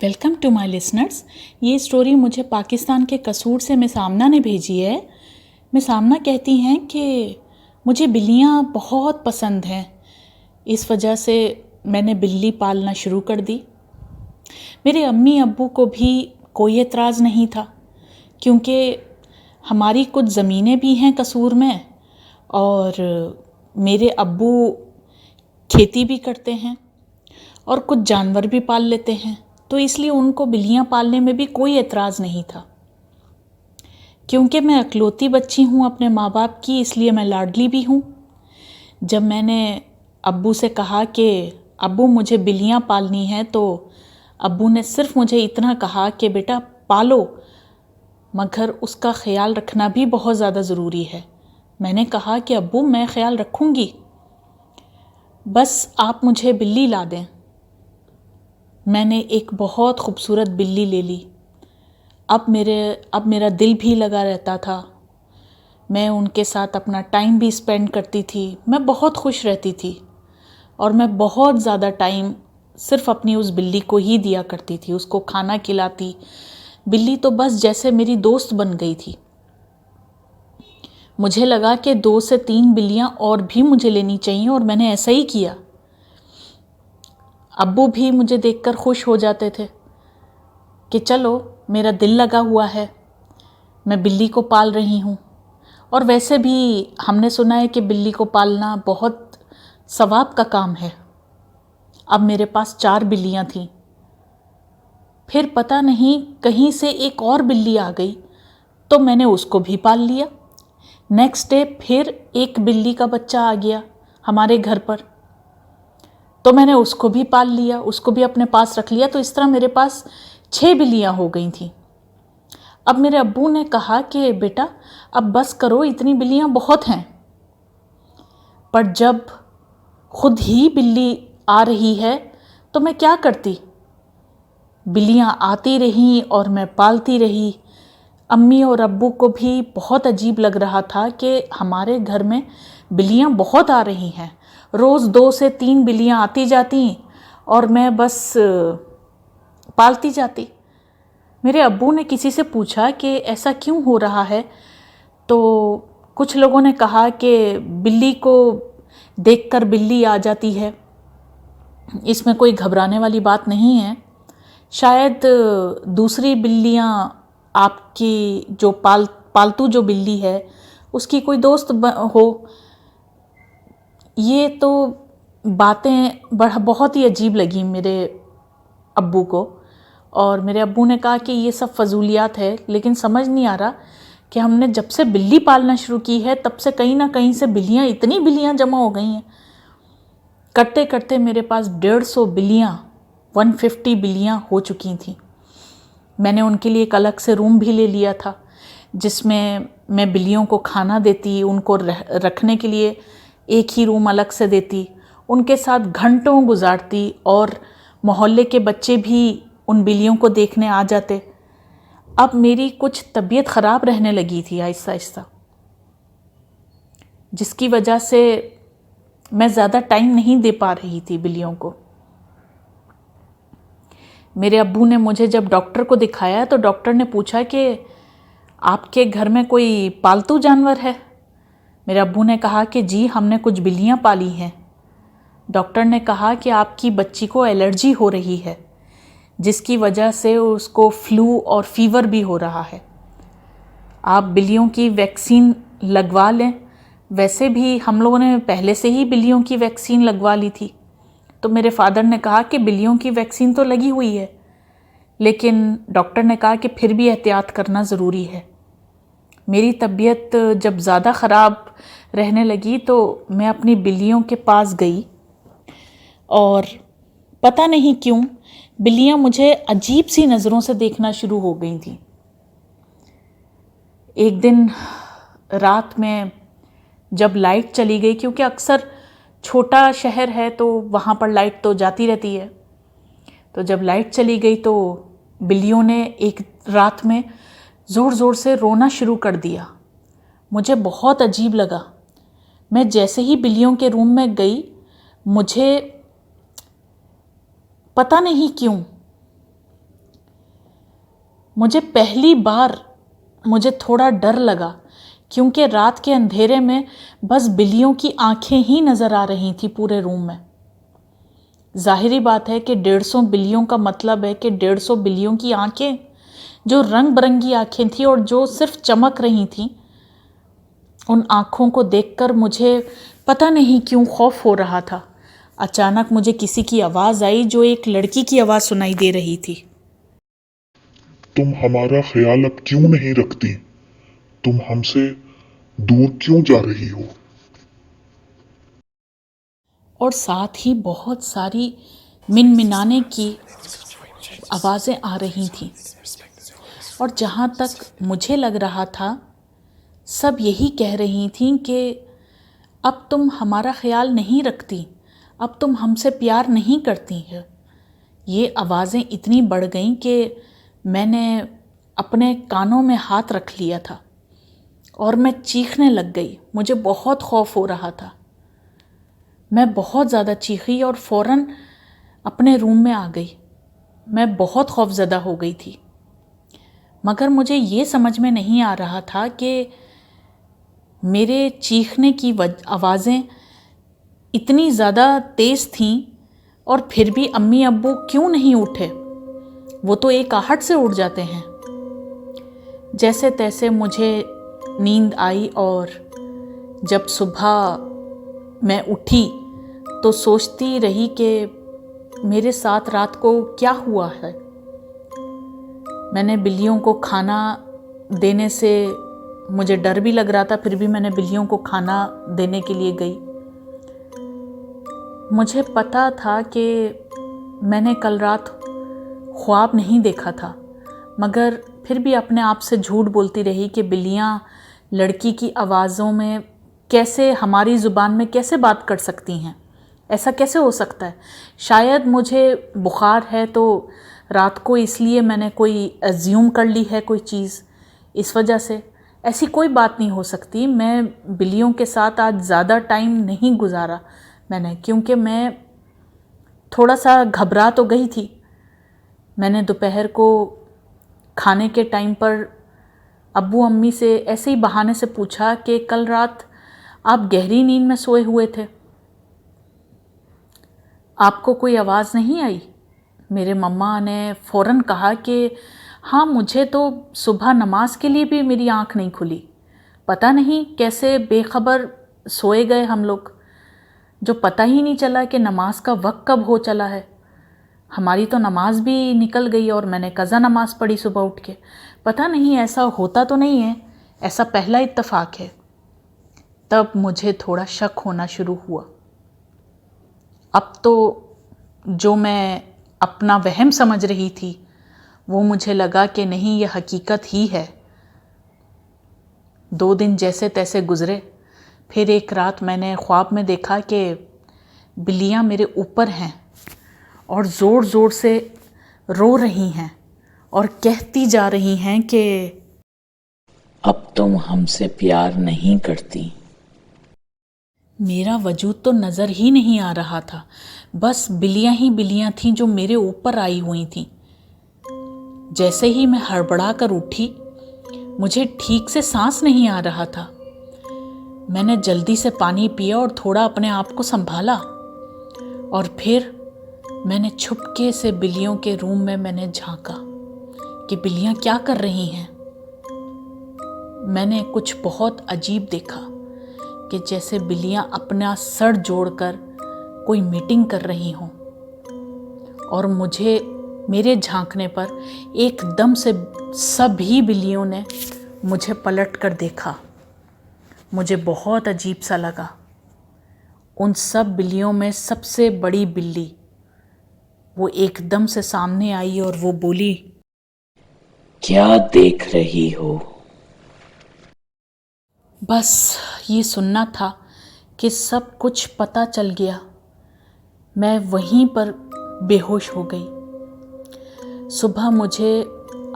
Welcome to my listeners. یہ story مجھے پاکستان کے قصور سے مس آمنہ نے بھیجی ہے. مس آمنہ کہتی ہیں کہ مجھے بلیاں بہت پسند ہیں، اس وجہ سے میں نے بلی پالنا شروع کر دی. میرے امی ابو کو بھی کوئی اعتراض نہیں تھا، کیونکہ ہماری کچھ زمینیں بھی ہیں قصور میں اور میرے ابو کھیتی بھی کرتے ہیں اور کچھ جانور بھی پال لیتے ہیں، تو اس لیے ان کو بلیاں پالنے میں بھی کوئی اعتراض نہیں تھا. کیونکہ میں اکلوتی بچی ہوں اپنے ماں باپ کی، اس لیے میں لاڈلی بھی ہوں. جب میں نے ابو سے کہا کہ ابو مجھے بلیاں پالنی ہیں، تو ابو نے صرف مجھے اتنا کہا کہ بیٹا پالو، مگر اس کا خیال رکھنا بھی بہت زیادہ ضروری ہے. میں نے کہا کہ ابو میں خیال رکھوں گی، بس آپ مجھے بلی لا دیں. میں نے ایک بہت خوبصورت بلی لے لی. اب میرا دل بھی لگا رہتا تھا، میں ان کے ساتھ اپنا ٹائم بھی اسپینڈ کرتی تھی، میں بہت خوش رہتی تھی اور میں بہت زیادہ ٹائم صرف اپنی اس بلی کو ہی دیا کرتی تھی، اس کو کھانا کھلاتی. بلی تو بس جیسے میری دوست بن گئی تھی. مجھے لگا کہ 2 سے 3 بلیاں اور بھی مجھے لینی چاہیے، اور میں نے ایسا ہی کیا. ابو بھی مجھے دیکھ کر خوش ہو جاتے تھے کہ چلو میرا دل لگا ہوا ہے، میں بلی کو پال رہی ہوں. اور ویسے بھی ہم نے سنا ہے کہ بلی کو پالنا بہت ثواب کا کام ہے. اب میرے پاس 4 بلیاں تھیں. پھر پتہ نہیں کہیں سے ایک اور بلی آ گئی، تو میں نے اس کو بھی پال لیا. نیکسٹ ڈے پھر ایک بلی کا بچہ آ گیا ہمارے گھر پر، تو میں نے اس کو بھی پال لیا، اس کو بھی اپنے پاس رکھ لیا. تو اس طرح میرے پاس 6 بلیاں ہو گئی تھیں. اب میرے ابو نے کہا کہ بیٹا اب بس کرو، اتنی بلیاں بہت ہیں. پر جب خود ہی بلی آ رہی ہے تو میں کیا کرتی؟ بلیاں آتی رہیں اور میں پالتی رہی. امی اور ابو کو بھی بہت عجیب لگ رہا تھا کہ ہمارے گھر میں بلیاں بہت آ رہی ہیں. روز 2 سے 3 بلیاں آتی جاتی اور میں بس پالتی جاتی. میرے ابو نے کسی سے پوچھا کہ ایسا کیوں ہو رہا ہے، تو کچھ لوگوں نے کہا کہ بلی کو دیکھ کر بلی آ جاتی ہے، اس میں کوئی گھبرانے والی بات نہیں ہے. شاید دوسری بلیاں آپ کی جو پالتو جو بلی ہے اس کی کوئی دوست ہو. یہ تو باتیں بہت ہی عجیب لگیں میرے ابو کو، اور میرے ابو نے کہا کہ یہ سب فضولیات ہے. لیکن سمجھ نہیں آ رہا کہ ہم نے جب سے بلی پالنا شروع کی ہے تب سے کہیں نہ کہیں سے اتنی بلیاں جمع ہو گئی ہیں. کرتے کرتے میرے پاس 150 بلیاں 150 بلیاں ہو چکی تھیں. میں نے ان کے لیے ایک الگ سے روم بھی لے لیا تھا، جس میں میں بلیوں کو کھانا دیتی، ان کو رکھنے کے لیے ایک ہی روم الگ سے دیتی، ان کے ساتھ گھنٹوں گزارتی، اور محلے کے بچے بھی ان بلیوں کو دیکھنے آ جاتے. اب میری کچھ طبیعت خراب رہنے لگی تھی آہستہ آہستہ، جس کی وجہ سے میں زیادہ ٹائم نہیں دے پا رہی تھی بلیوں کو. میرے ابو نے مجھے جب ڈاکٹر کو دکھایا تو ڈاکٹر نے پوچھا کہ آپ کے گھر میں کوئی پالتو جانور ہے؟ میرے ابو نے کہا کہ جی ہم نے کچھ بلیاں پالی ہیں. ڈاکٹر نے کہا کہ آپ کی بچی کو الرجی ہو رہی ہے، جس کی وجہ سے اس کو فلو اور فیور بھی ہو رہا ہے. آپ بلیوں کی ویکسین لگوا لیں. ویسے بھی ہم لوگوں نے پہلے سے ہی بلیوں کی ویکسین لگوا لی تھی. تو میرے فادر نے کہا کہ بلیوں کی ویکسین تو لگی ہوئی ہے، لیکن ڈاکٹر نے کہا کہ پھر بھی احتیاط کرنا ضروری ہے. میری طبیعت جب زیادہ خراب رہنے لگی تو میں اپنی بلیوں کے پاس گئی، اور پتہ نہیں کیوں بلیاں مجھے عجیب سی نظروں سے دیکھنا شروع ہو گئی تھیں. ایک دن رات میں جب لائٹ چلی گئی، کیونکہ اکثر چھوٹا شہر ہے تو وہاں پر لائٹ تو جاتی رہتی ہے، تو جب لائٹ چلی گئی تو بلیوں نے ایک رات میں زور زور سے رونا شروع کر دیا. مجھے بہت عجیب لگا. میں جیسے ہی بلیوں کے روم میں گئی، مجھے پتہ نہیں کیوں मुझे पहली बार मुझे थोड़ा डर लगा, क्योंकि रात के अंधेरे में बस बिल्लियों की आंखें ही नज़र आ रही थी पूरे रूम में। ज़ाहिरी बात है कि 150 बिल्लियों का मतलब है कि 150 बिल्लियों की आंखें, जो रंग बिरंगी आंखें थी और जो सिर्फ चमक रही थी, उन आँखों को देखकर मुझे पता नहीं क्यों खौफ हो रहा था। अचानक मुझे किसी की आवाज़ आई, जो एक लड़की की आवाज़ सुनाई दे रही थी। तुम हमारा ख्याल अब क्यों नहीं रखती? तुम हमसे दूर क्यों जा रही हो? और साथ ही बहुत सारी मिनमिनाने की आवाज़ें आ रही थीं। और जहाँ तक मुझे लग रहा था, सब यही कह रही थीं कि अब तुम हमारा ख्याल नहीं रखती, अब तुम हमसे प्यार नहीं करती है। ये आवाज़ें इतनी बढ़ गईं कि मैंने अपने कानों में हाथ रख लिया था और मैं चीखने लग गई। मुझे बहुत खौफ हो रहा था। मैं बहुत ज़्यादा चीखी और फ़ौरन अपने रूम में आ गई। मैं बहुत खौफज़दा हो गई थी, मगर मुझे ये समझ में नहीं आ रहा था कि मेरे चीखने की आवाज़ें इतनी ज़्यादा तेज़ थीं और फिर भी अम्मी अब्बू क्यों नहीं उठे। वो तो एक आहट से उठ जाते हैं। जैसे तैसे मुझे नींद आई और जब सुबह मैं उठी तो सोचती रही कि मेरे साथ रात को क्या हुआ है। मैंने बिल्लियों को खाना देने से मुझे डर भी लग रहा था, फिर भी मैंने बिल्लियों को खाना देने के लिए गई। मुझे पता था कि मैंने कल रात ख्वाब नहीं देखा था, मगर फिर भी अपने आप से झूठ बोलती रही कि बिल्लियाँ लड़की की आवाज़ों में कैसे, हमारी ज़ुबान में कैसे बात कर सकती हैं, ऐसा कैसे हो सकता है। शायद मुझे बुखार है तो रात को इसलिए मैंने कोई अज्यूम कर ली है कोई चीज़, इस वजह से। ऐसी कोई बात नहीं हो सकती। मैं बिल्लियों के साथ आज ज़्यादा टाइम नहीं गुजारा मैंने, क्योंकि मैं थोड़ा सा घबरा तो गई थी। मैंने दोपहर को खाने के टाइम पर अब्बू अम्मी से ऐसे ही बहाने से पूछा कि कल रात आप गहरी नींद में सोए हुए थे, आपको कोई आवाज़ नहीं आई? मेरे मम्मा ने फ़ौरन कहा कि हाँ, मुझे तो सुबह नमाज के लिए भी मेरी आँख नहीं खुली। पता नहीं कैसे बेखबर सोए गए हम लोग, जो पता ही नहीं चला कि नमाज का वक्त कब हो चला है। हमारी तो नमाज भी निकल गई और मैंने कज़ा नमाज पढ़ी सुबह उठ के। पता नहीं ऐसा होता तो नहीं है, ऐसा पहला इत्तफाक है। तब मुझे थोड़ा शक होना शुरू हुआ। अब तो जो मैं अपना वहम समझ रही थी, वो मुझे लगा कि नहीं, ये हकीकत ही है। 2 दिन जैसे तैसे गुज़रे। फिर एक रात मैंने ख्वाब में देखा कि बिल्लियाँ मेरे ऊपर हैं और ज़ोर ज़ोर से रो रही हैं और कहती जा रही हैं कि अब तुम हमसे प्यार नहीं करती। मेरा वजूद तो नज़र ही नहीं आ रहा था, बस बिल्लियाँ ही बिल्लियाँ थीं जो मेरे ऊपर आई हुई थीं। जैसे ही मैं हड़बड़ा कर उठी, मुझे ठीक से सांस नहीं आ रहा था। मैंने जल्दी से पानी पिया और थोड़ा अपने आप को संभाला, और फिर मैंने छुपके से बिल्लियों के रूम में मैंने झांका कि बिल्लियाँ क्या कर रही हैं। मैंने कुछ बहुत अजीब देखा कि जैसे बिल्लियाँ अपना सर जोड़कर कोई मीटिंग कर रही हों, और मेरे झांकने पर एकदम से सभी बिल्लियों ने मुझे पलट कर देखा। मुझे बहुत अजीब सा लगा। उन सब बिल्लियों में सबसे बड़ी बिल्ली वो एकदम से सामने आई और वो बोली, क्या देख रही हो? बस ये सुनना था कि सब कुछ पता चल गया। मैं वहीं पर बेहोश हो गई। सुबह मुझे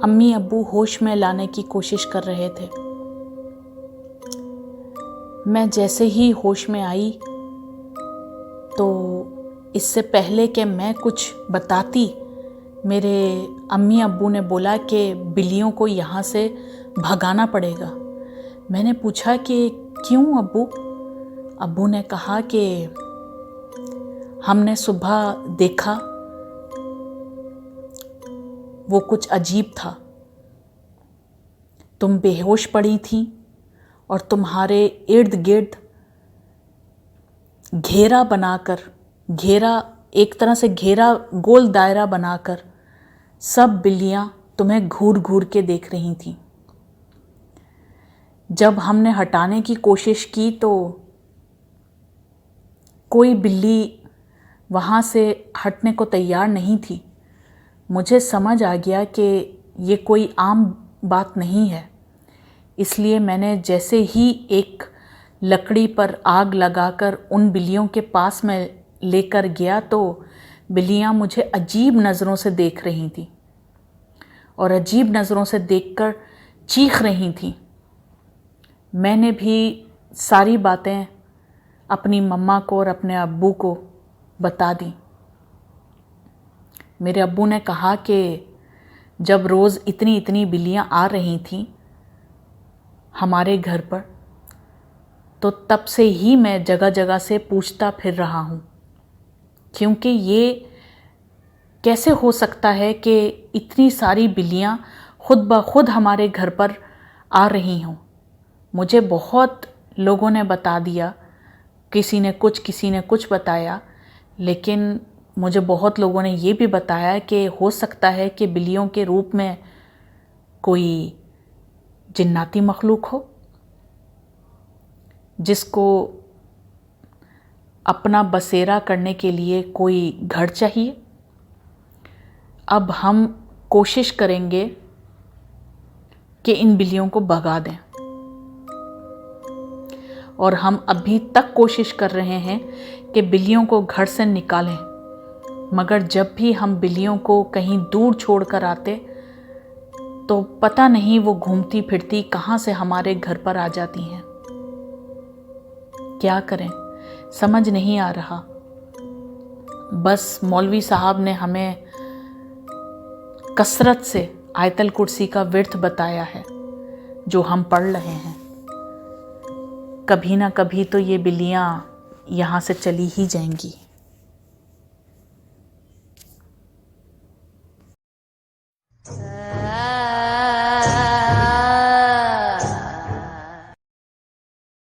अम्मी अब्बू होश में लाने की कोशिश कर रहे थे। मैं जैसे ही होश में आई तो इससे पहले कि मैं कुछ बताती, मेरे अम्मी अब्बू ने बोला कि बिल्लियों को यहाँ से भगाना पड़ेगा। मैंने पूछा कि क्यों अब्बू? अब्बू ने कहा कि हमने सुबह देखा, वो कुछ अजीब था। तुम बेहोश पड़ी थी और तुम्हारे इर्द गिर्द घेरा बनाकर, एक तरह से घेरा, गोल दायरा बनाकर सब बिल्लियां तुम्हें घूर घूर के देख रही थीं। जब हमने हटाने की कोशिश की तो कोई बिल्ली वहाँ से हटने को तैयार नहीं थी। मुझे समझ आ गया कि ये कोई आम बात नहीं है, इसलिए मैंने जैसे ही एक लकड़ी पर आग लगाकर उन बिल्लियों के पास में लेकर गया तो बिल्लियाँ मुझे अजीब नज़रों से देख रही थीं और अजीब नज़रों से देखकर चीख रही थीं। मैंने भी सारी बातें अपनी मम्मा को और अपने अब्बू को बता दी। मेरे अब्बू ने कहा कि जब रोज़ इतनी इतनी बिल्लियाँ आ रही थीं हमारे घर पर, तो तब से ही मैं जगह जगह से पूछता फिर रहा हूँ, क्योंकि ये कैसे हो सकता है कि इतनी सारी बिल्लियाँ खुद ब खुद हमारे घर पर आ रही हों। मुझे बहुत लोगों ने बता दिया, किसी ने कुछ बताया, लेकिन मुझे बहुत लोगों ने ये भी बताया कि हो सकता है कि बिल्लियों के रूप में कोई जिन्नाती मखलूक हो, जिसको अपना बसेरा करने के लिए कोई घर चाहिए। अब हम कोशिश करेंगे कि इन बिल्लियों को भगा दें, और हम अभी तक कोशिश कर रहे हैं कि बिल्लियों को घर से निकालें, मगर जब भी हम बिल्लियों को कहीं दूर छोड़ कर आते तो पता नहीं वो घूमती फिरती कहाँ से हमारे घर पर आ जाती हैं। क्या करें, समझ नहीं आ रहा। बस मौलवी साहब ने हमें कसरत से आयतल कुर्सी का विर्थ बताया है जो हम पढ़ रहे हैं। कभी ना कभी तो ये बिल्लियाँ यहाँ से चली ही जाएंगी।